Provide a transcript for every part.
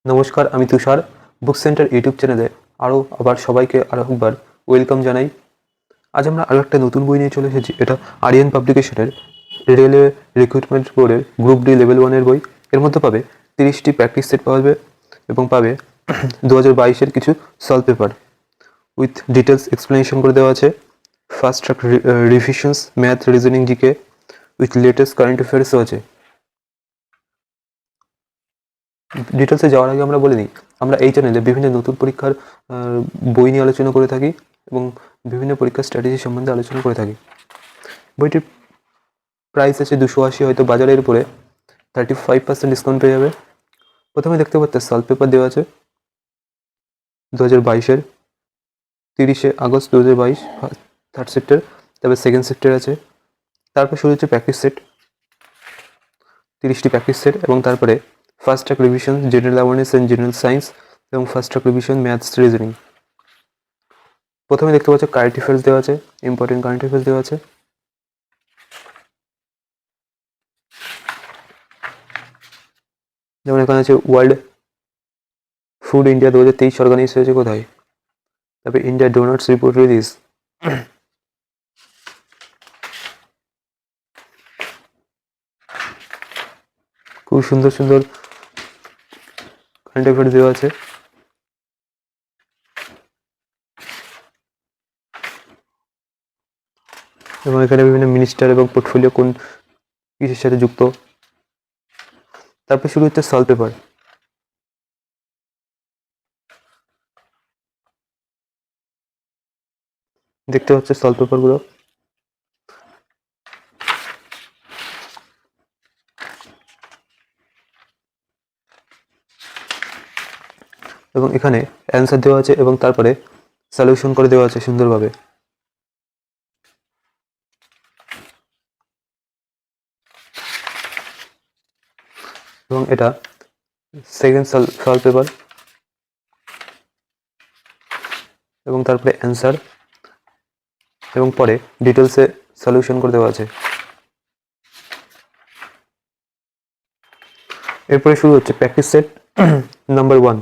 নমস্কার, আমি তুষার। Book centre YouTube চ্যানেলে আবার সবাইকে একবার ওয়েলকাম জানাই। আজ আমরা আরও একটা নতুন বই নিয়ে চলে এসেছি। এটা আরিয়ান পাবলিকেশনের রেলওয়ে রিক্রুটমেন্ট বোর্ডের গ্রুপ ডি লেভেল 1-এর বই। এর মধ্যে পাবে 30টি প্র্যাকটিস সেট পাবে এবং পাবে 2022-এর কিছু solve paper with details explanation করে দেওয়া আছে। First track revisions, math, reasoning, GK with latest current অ্যাফেয়ার্সও আছে। ডিটেলসে যাওয়ার আগে আমরা বলে নিই, আমরা এই চ্যানেলে বিভিন্ন নতুন পরীক্ষার বই নিয়ে আলোচনা করে থাকি এবং বিভিন্ন পরীক্ষার স্ট্র্যাটেজি সম্বন্ধে আলোচনা করে থাকি। বইটির প্রাইস আছে 280, হয়তো বাজারের উপরে 35% ডিসকাউন্ট পেয়ে যাবে। প্রথমে দেখতে পাচ্ছি সলভ পেপার দেওয়া আছে 2022-এর 30শে আগস্ট 2022 থার্ড শিফটের, তবে সেকেন্ড শিফটের আছে। তারপর শুরু হচ্ছে প্র্যাকটিস সেট, 30টি প্র্যাকটিস সেট, এবং তারপরে first track revision, general awareness and general science এবং first track revision, maths, reasoning. প্রথমে দেখতে পাচ্ছ কারেন্ট অ্যাফেয়ার্স দেওয়া আছে, ইম্পর্টেন্ট কারেন্ট অ্যাফেয়ার্স দেওয়া আছে। যেমন এখানে আছে ওয়ার্ল্ড ফুড ইন্ডিয়া 2023 অর্গানাইজ হয়েছে কোথায়, তারপরে ইন্ডিয়া ডোনাটস রিপোর্ট রিলিজ। খুব সুন্দর সুন্দর কারেন্ট অ্যাফেয়ার্স দেওয়া আছে। এবং এখানে বিভিন্ন মিনিস্টার এবং পোর্টফোলিও কোন কিসের সাথে যুক্ত। তারপর শুরু হচ্ছে সলভ পেপার। দেখতে পাচ্ছ সলভ পেপারগুলো। এবং এখানে অ্যান্সার দেওয়া আছে এবং তারপরে সলিউশন করে দেওয়া আছে সুন্দরভাবে। এবং এটা সেকেন্ড সলভ পেপার এবং তারপরে অ্যান্সার এবং পরে ডিটেলসে সলিউশন করে দেওয়া আছে। এরপরে শুরু হচ্ছে প্র্যাকটিস সেট নাম্বার 1।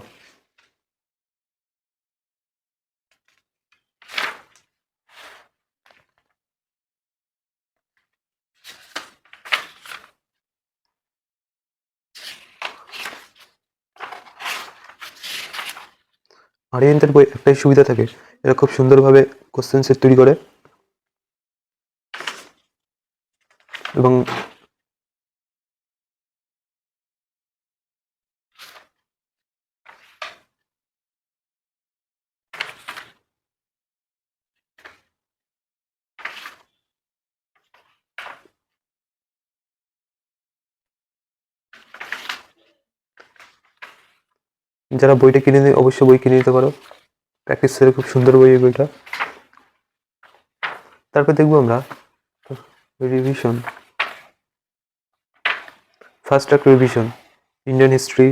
আরিয়ান্তের বই একটাই সুবিধা থাকে, এরা খুব সুন্দরভাবে কোশ্চেন সেট তৈরি করে এবং যারা বইটা কিনে নিয়ে অবশ্যই বই কিনে নিতে পারো। প্র্যাকটিস সেটের খুব সুন্দর বই এই বইটা। তারপর দেখবো আমরা revision, first track revision, Indian history,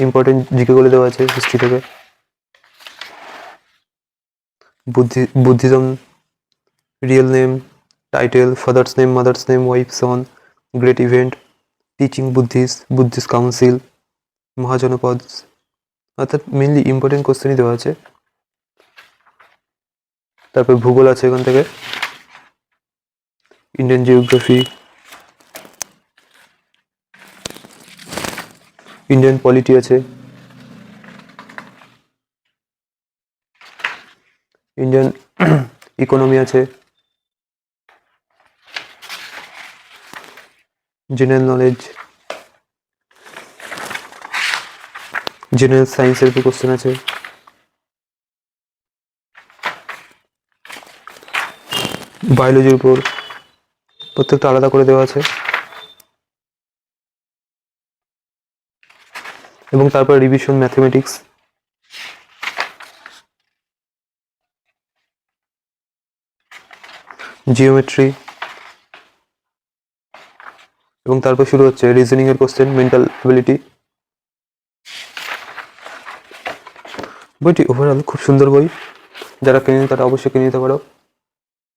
important GK গুলো দেওয়া আছে হিস্ট্রি থেকে। Buddhism, real name, title, father's name, mother's name, wife, son, great event, teaching Buddhist council, Mahajanapada, অর্থাৎ মেনলি ইম্পর্টেন্ট কোশ্চেনই দেওয়া আছে। তারপর ভূগোল আছে এখান থেকে, ইন্ডিয়ান জিওগ্রাফি, ইন্ডিয়ান পলিটি আছে, ইন্ডিয়ান ইকোনমি আছে, জেনারেল নলেজ, জেনারেল সায়েন্সের উপর কোশ্চেন আছে, বায়োলজির উপর, প্রত্যেকটা আলাদা করে দেওয়া আছে। এবং তারপর রিভিশন ম্যাথমেটিক্স, জিওমেট্রি, এবং তারপর শুরু হচ্ছে রিজনিং এর কোশ্চেন, মেন্টাল অ্যাবিলিটি। বইটি ওভারঅল খুব সুন্দর বই, যারা কিনে তারা অবশ্যই কিনে নিতে পারো।